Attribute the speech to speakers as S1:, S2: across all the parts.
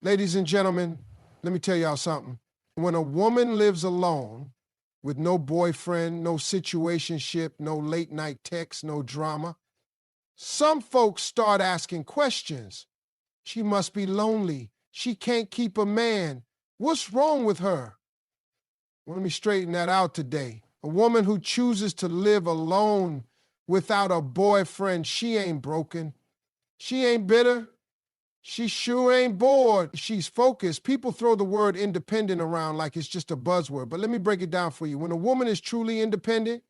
S1: Ladies and gentlemen, let me tell y'all something. When a woman lives alone with no boyfriend, no situationship, no late night text, no drama, some folks start asking questions. She must be lonely. She can't keep a man. What's wrong with her? Well, let me straighten that out today. A woman who chooses to live alone without a boyfriend, she ain't broken. She ain't bitter. She sure ain't bored. She's focused. People throw the word independent around like it's just a buzzword, but let me break it down for you. When a woman is truly independent,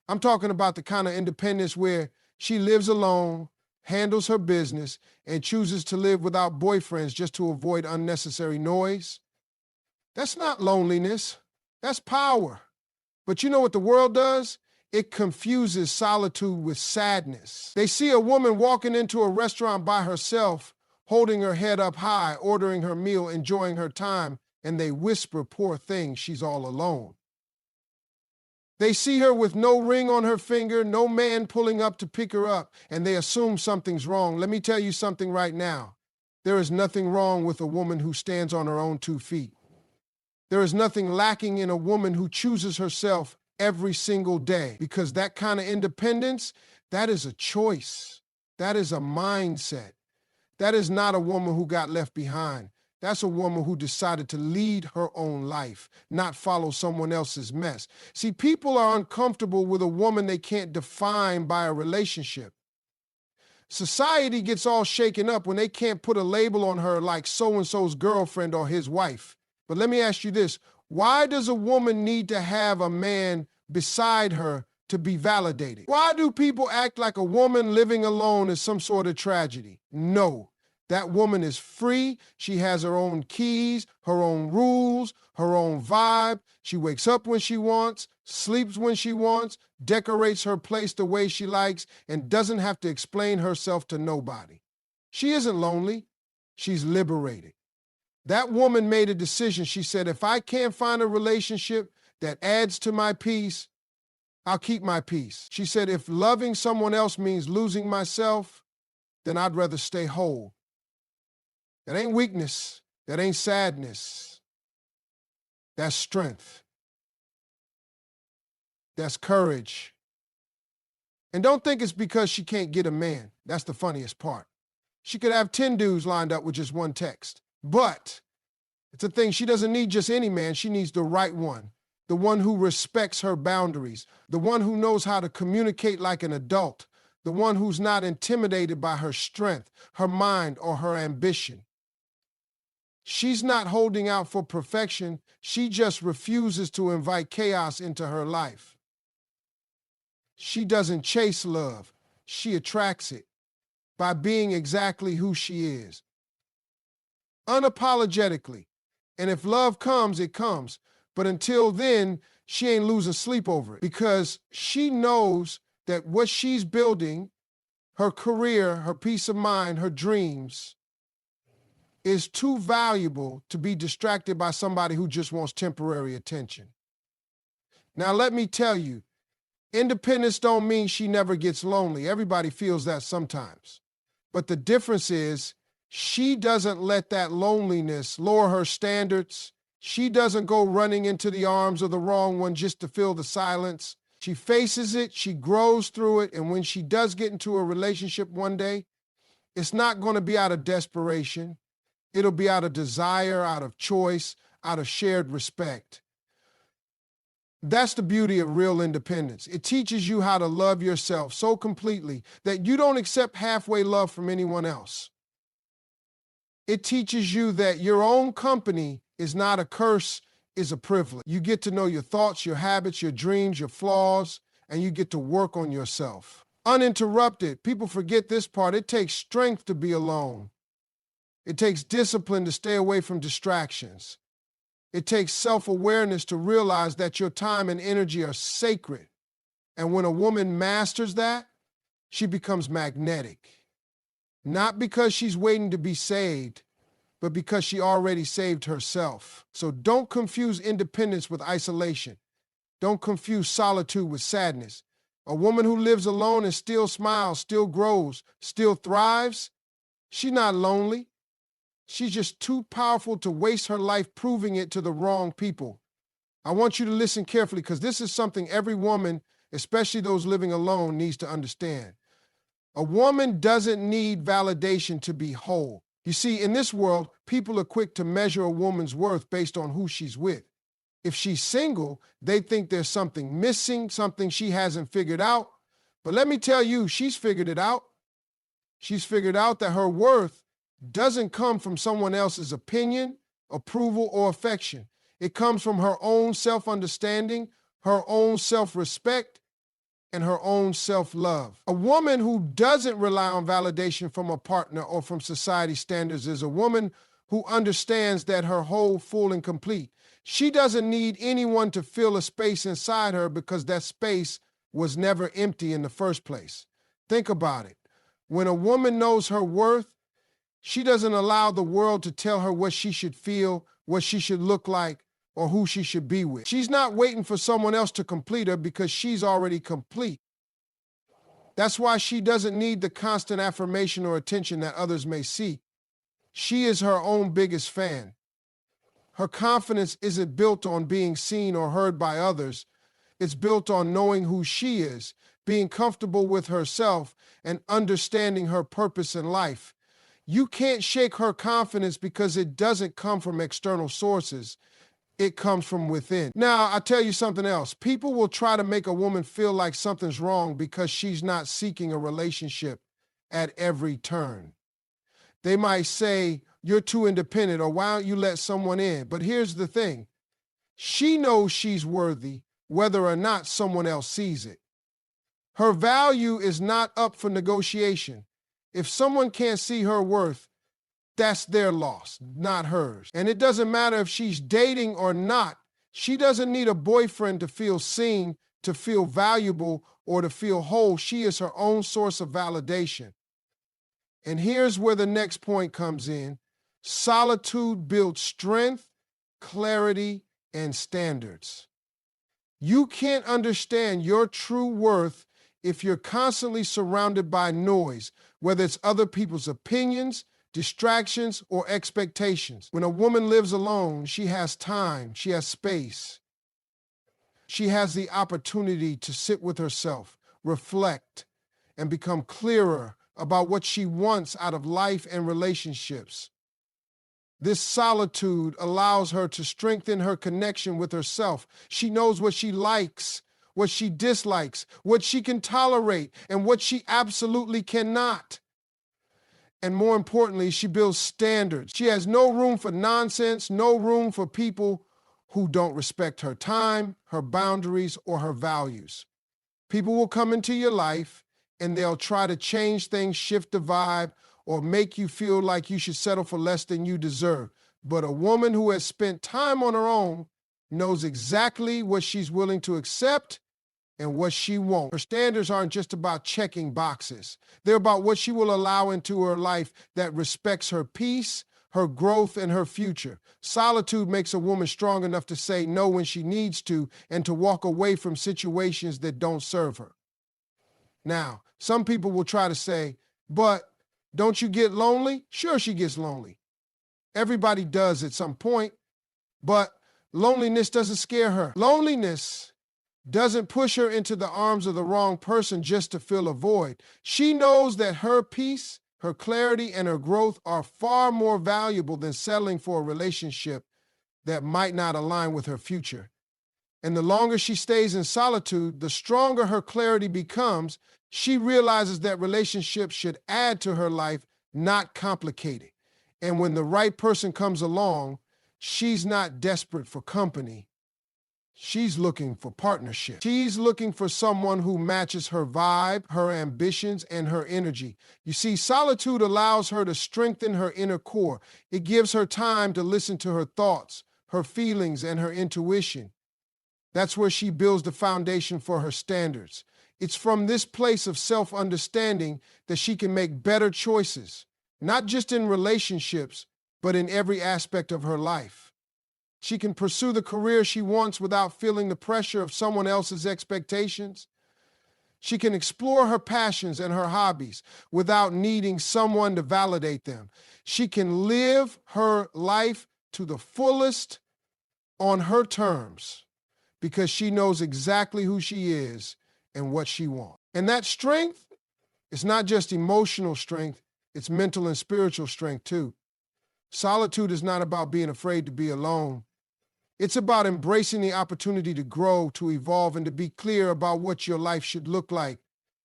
S1: I'm talking about the kind of independence where she lives alone, handles her business, and chooses to live without boyfriends just to avoid unnecessary noise. That's not loneliness. That's power. But you know what the world does? It confuses solitude with sadness. They see a woman walking into a restaurant by herself, holding her head up high, ordering her meal, enjoying her time, and they whisper, "Poor thing, she's all alone." They see her with no ring on her finger, no man pulling up to pick her up, and they assume something's wrong. Let me tell you something right now. There is nothing wrong with a woman who stands on her own 2 feet. There is nothing lacking in a woman who chooses herself every single day, because that kind of independence, that is a choice. That is a mindset. That is not a woman who got left behind. That's a woman who decided to lead her own life, not follow someone else's mess. See, people are uncomfortable with a woman they can't define by a relationship. Society gets all shaken up when they can't put a label on her like so-and-so's girlfriend or his wife. But let me ask you this. Why does a woman need to have a man beside her to be validated? Why do people act like a woman living alone is some sort of tragedy? No. That woman is free. She has her own keys, her own rules, her own vibe. She wakes up when she wants, sleeps when she wants, decorates her place the way she likes, and doesn't have to explain herself to nobody. She isn't lonely. She's liberated. That woman made a decision. She said, if I can't find a relationship that adds to my peace, I'll keep my peace. She said, if loving someone else means losing myself, then I'd rather stay whole. That ain't weakness. That ain't sadness. That's strength. That's courage. And don't think it's because she can't get a man. That's the funniest part. She could have 10 dudes lined up with just one text. But it's a thing, she doesn't need just any man. She needs the right one. The one who respects her boundaries. The one who knows how to communicate like an adult. The one who's not intimidated by her strength, her mind, or her ambition. She's not holding out for perfection. She just refuses to invite chaos into her life. She doesn't chase love. She attracts it by being exactly who she is. Unapologetically. And if love comes, it comes. But until then, she ain't losing sleep over it, because she knows that what she's building, her career, her peace of mind, her dreams, is too valuable to be distracted by somebody who just wants temporary attention. Now, let me tell you, independence don't mean she never gets lonely. Everybody feels that sometimes. But the difference is she doesn't let that loneliness lower her standards. She doesn't go running into the arms of the wrong one just to fill the silence. She faces it, she grows through it, and when she does get into a relationship one day, it's not going to be out of desperation. It'll be out of desire, out of choice, out of shared respect. That's the beauty of real independence. It teaches you how to love yourself so completely that you don't accept halfway love from anyone else. It teaches you that your own company is not a curse, is a privilege. You get to know your thoughts, your habits, your dreams, your flaws, and you get to work on yourself. Uninterrupted. People forget this part. It takes strength to be alone. It takes discipline to stay away from distractions. It takes self-awareness to realize that your time and energy are sacred. And when a woman masters that, she becomes magnetic. Not because she's waiting to be saved, but because she already saved herself. So don't confuse independence with isolation. Don't confuse solitude with sadness. A woman who lives alone and still smiles, still grows, still thrives, she's not lonely. She's just too powerful to waste her life proving it to the wrong people. I want you to listen carefully because this is something every woman, especially those living alone, needs to understand. A woman doesn't need validation to be whole. You see, in this world, people are quick to measure a woman's worth based on who she's with. If she's single, they think there's something missing, something she hasn't figured out. But let me tell you, she's figured it out. She's figured out that her worth doesn't come from someone else's opinion, approval, or affection. It comes from her own self-understanding, her own self-respect, and her own self-love. A woman who doesn't rely on validation from a partner or from society standards is a woman who understands that her whole, full, and complete. She doesn't need anyone to fill a space inside her because that space was never empty in the first place. Think about it. When a woman knows her worth, she doesn't allow the world to tell her what she should feel, what she should look like, or who she should be with. She's not waiting for someone else to complete her because she's already complete. That's why she doesn't need the constant affirmation or attention that others may seek. She is her own biggest fan. Her confidence isn't built on being seen or heard by others. It's built on knowing who she is, being comfortable with herself, and understanding her purpose in life. You can't shake her confidence because it doesn't come from external sources. It comes from within. Now, I'll tell you something else. People will try to make a woman feel like something's wrong because she's not seeking a relationship at every turn. They might say, you're too independent, or why don't you let someone in? But here's the thing. She knows she's worthy, whether or not someone else sees it. Her value is not up for negotiation. If someone can't see her worth, that's their loss, not hers. And it doesn't matter if she's dating or not. She doesn't need a boyfriend to feel seen, to feel valuable, or to feel whole. She is her own source of validation. And here's where the next point comes in. Solitude builds strength, clarity, and standards. You can't understand your true worth if you're constantly surrounded by noise, whether it's other people's opinions, distractions, or expectations. When a woman lives alone, she has time, she has space. She has the opportunity to sit with herself, reflect, and become clearer about what she wants out of life and relationships. This solitude allows her to strengthen her connection with herself. She knows what she likes, what she dislikes, what she can tolerate, and what she absolutely cannot. And more importantly, she builds standards. She has no room for nonsense, no room for people who don't respect her time, her boundaries, or her values. People will come into your life and they'll try to change things, shift the vibe, or make you feel like you should settle for less than you deserve. But a woman who has spent time on her own knows exactly what she's willing to accept and what she won't. Her standards aren't just about checking boxes. They're about what she will allow into her life that respects her peace, her growth, and her future. Solitude makes a woman strong enough to say no when she needs to and to walk away from situations that don't serve her. Now, some people will try to say, but don't you get lonely? Sure, she gets lonely. Everybody does at some point, but loneliness doesn't scare her. Loneliness doesn't push her into the arms of the wrong person just to fill a void. She knows that her peace, her clarity, and her growth are far more valuable than settling for a relationship that might not align with her future. And the longer she stays in solitude, the stronger her clarity becomes. She realizes that relationships should add to her life, not complicate it. And when the right person comes along, she's not desperate for company. She's looking for partnership. She's looking for someone who matches her vibe, her ambitions, and her energy. You see, solitude allows her to strengthen her inner core. It gives her time to listen to her thoughts, her feelings, and her intuition. That's where she builds the foundation for her standards. It's from this place of self-understanding that she can make better choices, not just in relationships, but in every aspect of her life. She can pursue the career she wants without feeling the pressure of someone else's expectations. She can explore her passions and her hobbies without needing someone to validate them. She can live her life to the fullest on her terms because she knows exactly who she is and what she wants. And that strength is not just emotional strength, it's mental and spiritual strength too. Solitude is not about being afraid to be alone. It's about embracing the opportunity to grow, to evolve, and to be clear about what your life should look like.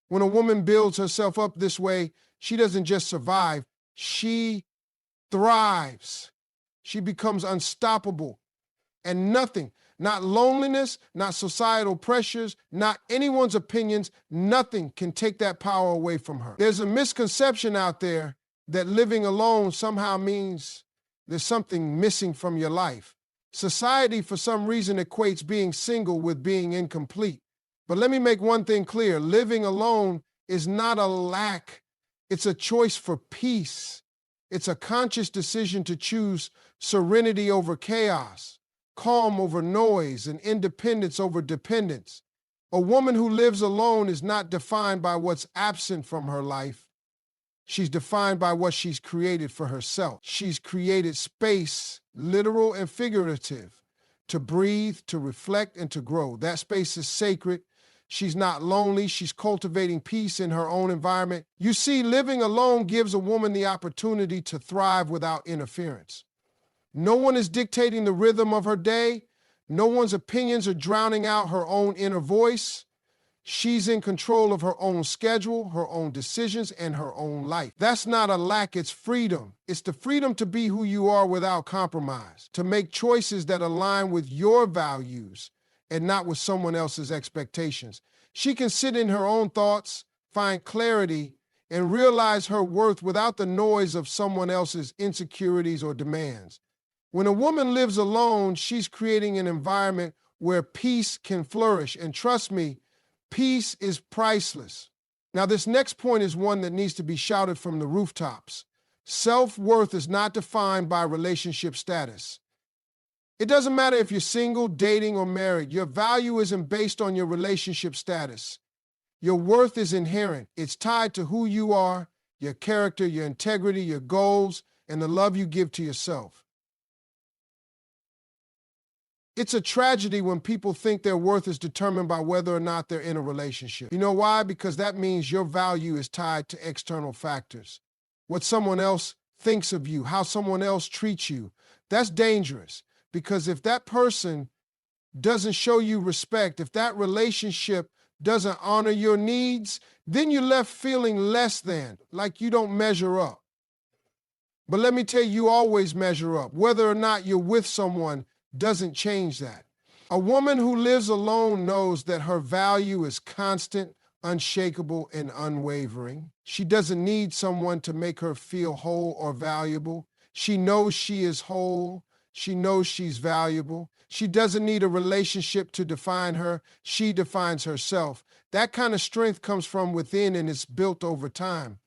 S1: When a woman builds herself up this way, she doesn't just survive, she thrives. She becomes unstoppable. And nothing, not loneliness, not societal pressures, not anyone's opinions, nothing can take that power away from her. There's a misconception out there that living alone somehow means there's something missing from your life. Society, for some reason, equates being single with being incomplete. But let me make one thing clear. Living alone is not a lack. It's a choice for peace. It's a conscious decision to choose serenity over chaos, calm over noise, and independence over dependence. A woman who lives alone is not defined by what's absent from her life. She's defined by what she's created for herself. She's created space, literal and figurative, to breathe, to reflect, and to grow. That space is sacred. She's not lonely. She's cultivating peace in her own environment. You see, living alone gives a woman the opportunity to thrive without interference. No one is dictating the rhythm of her day. No one's opinions are drowning out her own inner voice. She's in control of her own schedule, her own decisions, and her own life. That's not a lack, it's freedom. It's the freedom to be who you are without compromise, to make choices that align with your values and not with someone else's expectations. She can sit in her own thoughts, find clarity, and realize her worth without the noise of someone else's insecurities or demands. When a woman lives alone, she's creating an environment where peace can flourish. And trust me, peace is priceless. Now, this next point is one that needs to be shouted from the rooftops. Self-worth is not defined by relationship status. It doesn't matter if you're single, dating, or married. Your value isn't based on your relationship status. Your worth is inherent. It's tied to who you are, your character, your integrity, your goals, and the love you give to yourself. It's a tragedy when people think their worth is determined by whether or not they're in a relationship. You know why? Because that means your value is tied to external factors. What someone else thinks of you, how someone else treats you. That's dangerous, because if that person doesn't show you respect, if that relationship doesn't honor your needs, then you're left feeling less than, like you don't measure up. But let me tell you, you always measure up. Whether or not you're with someone doesn't change that. A woman who lives alone knows that her value is constant, unshakable, and unwavering. She doesn't need someone to make her feel whole or valuable. She knows she is whole. She knows she's valuable. She doesn't need a relationship to define her. She defines herself. That kind of strength comes from within and it's built over time.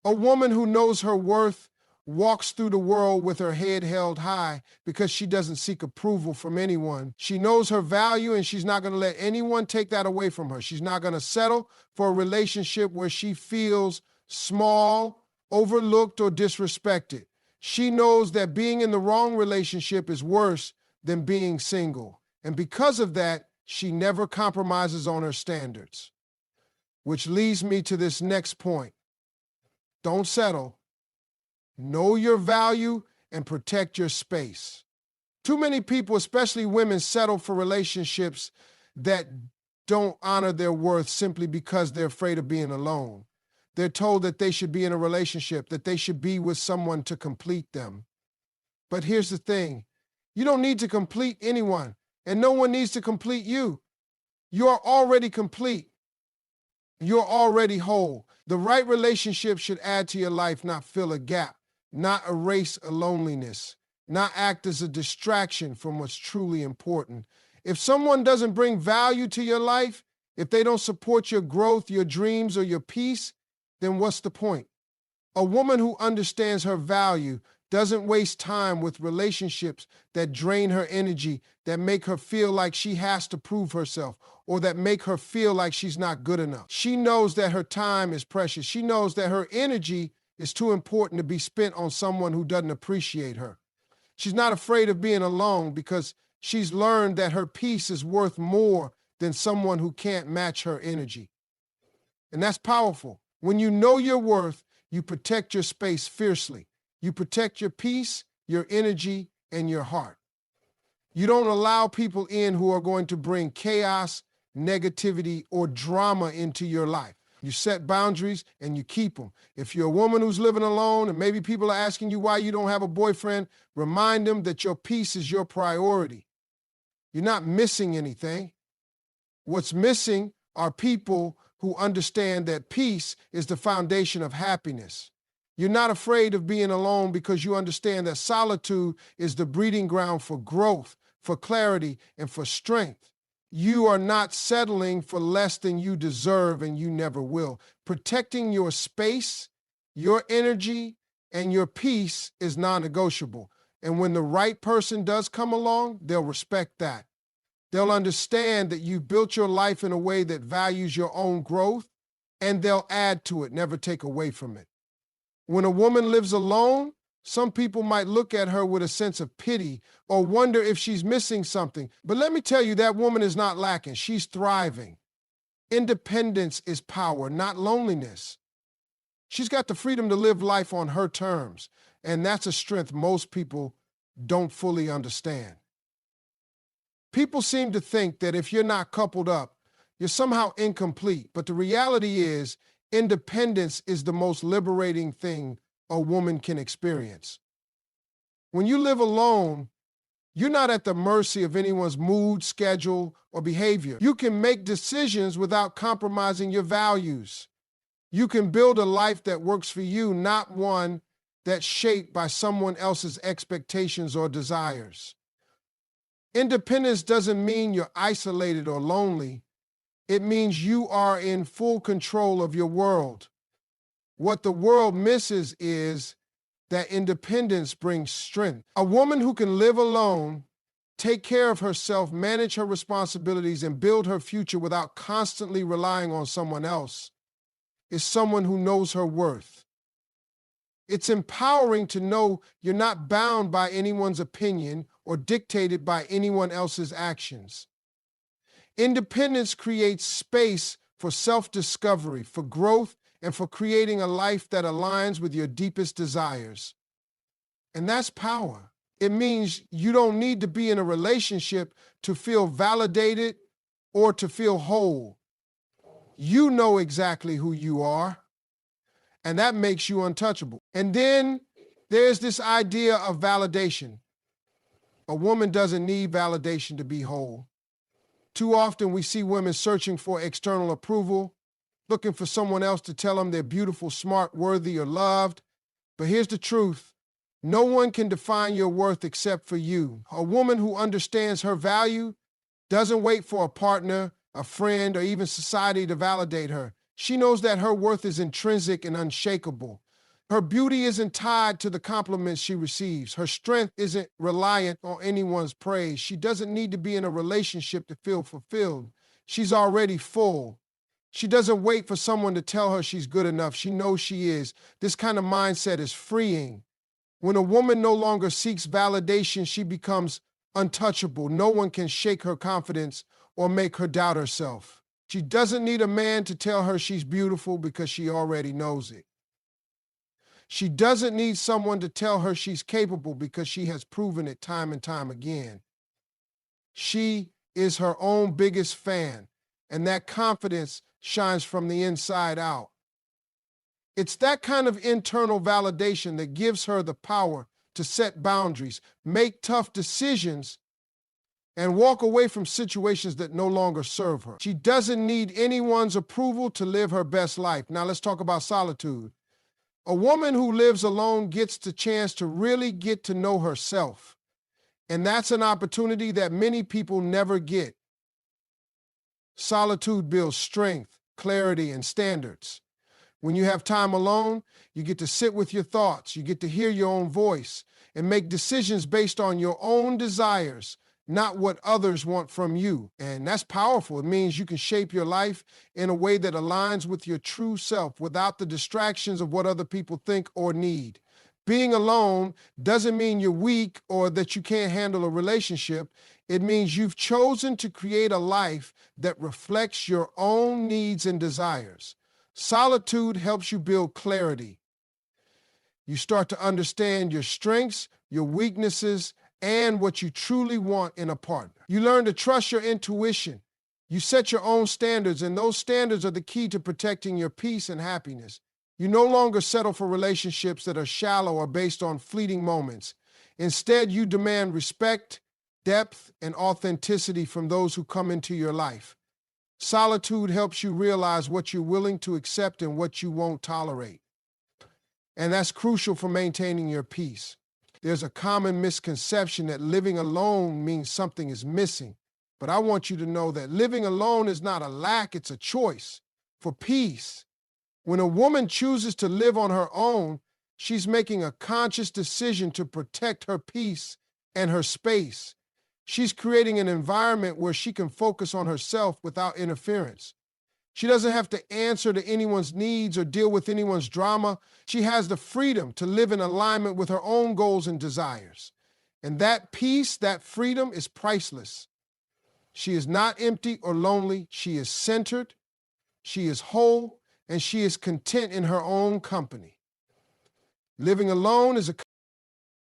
S1: A woman who knows her worth walks through the world with her head held high because she doesn't seek approval from anyone. She knows her value and she's not going to let anyone take that away from her. She's not going to settle for a relationship where she feels small, overlooked, or disrespected. She knows that being in the wrong relationship is worse than being single. And because of that, she never compromises on her standards. Which leads me to this next point. Don't settle. Know your value and protect your space. Too many people, especially women, settle for relationships that don't honor their worth simply because they're afraid of being alone. They're told that they should be in a relationship, that they should be with someone to complete them. But here's the thing. You don't need to complete anyone, and no one needs to complete you. You're already complete. You're already whole. The right relationship should add to your life, not fill a gap, not erase a loneliness, not act as a distraction from what's truly important. If someone doesn't bring value to your life, if they don't support your growth, your dreams, or your peace, then what's the point? A woman who understands her value doesn't waste time with relationships that drain her energy, that make her feel like she has to prove herself, or that make her feel like she's not good enough. She knows that her time is precious. She knows that her energy is too important to be spent on someone who doesn't appreciate her. She's not afraid of being alone because she's learned that her peace is worth more than someone who can't match her energy. And that's powerful. When you know your worth, you protect your space fiercely. You protect your peace, your energy, and your heart. You don't allow people in who are going to bring chaos, negativity, or drama into your life. You set boundaries and you keep them. If you're a woman who's living alone and maybe people are asking you why you don't have a boyfriend, remind them that your peace is your priority. You're not missing anything. What's missing are people who understand that peace is the foundation of happiness. You're not afraid of being alone because you understand that solitude is the breeding ground for growth, for clarity, and for strength. You are not settling for less than you deserve, and you never will. Protecting your space, your energy, and your peace is non-negotiable. And when the right person does come along, they'll respect that. They'll understand that you've built your life in a way that values your own growth, and they'll add to it, never take away from it. When a woman lives alone, some people might look at her with a sense of pity or wonder if she's missing something. But let me tell you, that woman is not lacking. She's thriving. Independence is power, not loneliness. She's got the freedom to live life on her terms, and that's a strength most people don't fully understand. People seem to think that if you're not coupled up, you're somehow incomplete, but the reality is independence is the most liberating thing a woman can experience. When you live alone, you're not at the mercy of anyone's mood, schedule, or behavior. You can make decisions without compromising your values. You can build a life that works for you, not one that's shaped by someone else's expectations or desires. Independence doesn't mean you're isolated or lonely. It means you are in full control of your world. What the world misses is that independence brings strength. A woman who can live alone, take care of herself, manage her responsibilities, and build her future without constantly relying on someone else is someone who knows her worth. It's empowering to know you're not bound by anyone's opinion or dictated by anyone else's actions. Independence creates space for self-discovery, for growth, and for creating a life that aligns with your deepest desires. And that's power. It means you don't need to be in a relationship to feel validated or to feel whole. You know exactly who you are, and that makes you untouchable. And then there's this idea of validation. A woman doesn't need validation to be whole. Too often we see women searching for external approval, looking for someone else to tell them they're beautiful, smart, worthy, or loved. But here's the truth. No one can define your worth except for you. A woman who understands her value doesn't wait for a partner, a friend, or even society to validate her. She knows that her worth is intrinsic and unshakable. Her beauty isn't tied to the compliments she receives. Her strength isn't reliant on anyone's praise. She doesn't need to be in a relationship to feel fulfilled. She's already full. She doesn't wait for someone to tell her she's good enough. She knows she is. This kind of mindset is freeing. When a woman no longer seeks validation, she becomes untouchable. No one can shake her confidence or make her doubt herself. She doesn't need a man to tell her she's beautiful because she already knows it. She doesn't need someone to tell her she's capable because she has proven it time and time again. She is her own biggest fan, and that confidence shines from the inside out. It's that kind of internal validation that gives her the power to set boundaries, make tough decisions, and walk away from situations that no longer serve her. She doesn't need anyone's approval to live her best life. Now let's talk about solitude. A woman who lives alone gets the chance to really get to know herself. And that's an opportunity that many people never get. Solitude builds strength, clarity, and standards. When you have time alone, you get to sit with your thoughts, you get to hear your own voice, and make decisions based on your own desires, not what others want from you. And that's powerful. It means you can shape your life in a way that aligns with your true self without the distractions of what other people think or need. Being alone doesn't mean you're weak or that you can't handle a relationship. It means you've chosen to create a life that reflects your own needs and desires. Solitude helps you build clarity. You start to understand your strengths, your weaknesses, and what you truly want in a partner. You learn to trust your intuition. You set your own standards, and those standards are the key to protecting your peace and happiness. You no longer settle for relationships that are shallow or based on fleeting moments. Instead, you demand respect, depth, and authenticity from those who come into your life. Solitude helps you realize what you're willing to accept and what you won't tolerate. And that's crucial for maintaining your peace. There's a common misconception that living alone means something is missing. But I want you to know that living alone is not a lack, it's a choice for peace. When a woman chooses to live on her own, she's making a conscious decision to protect her peace and her space. She's creating an environment where she can focus on herself without interference. She doesn't have to answer to anyone's needs or deal with anyone's drama. She has the freedom to live in alignment with her own goals and desires. And that peace, that freedom is priceless. She is not empty or lonely. She is centered, she is whole, and she is content in her own company. Living alone is a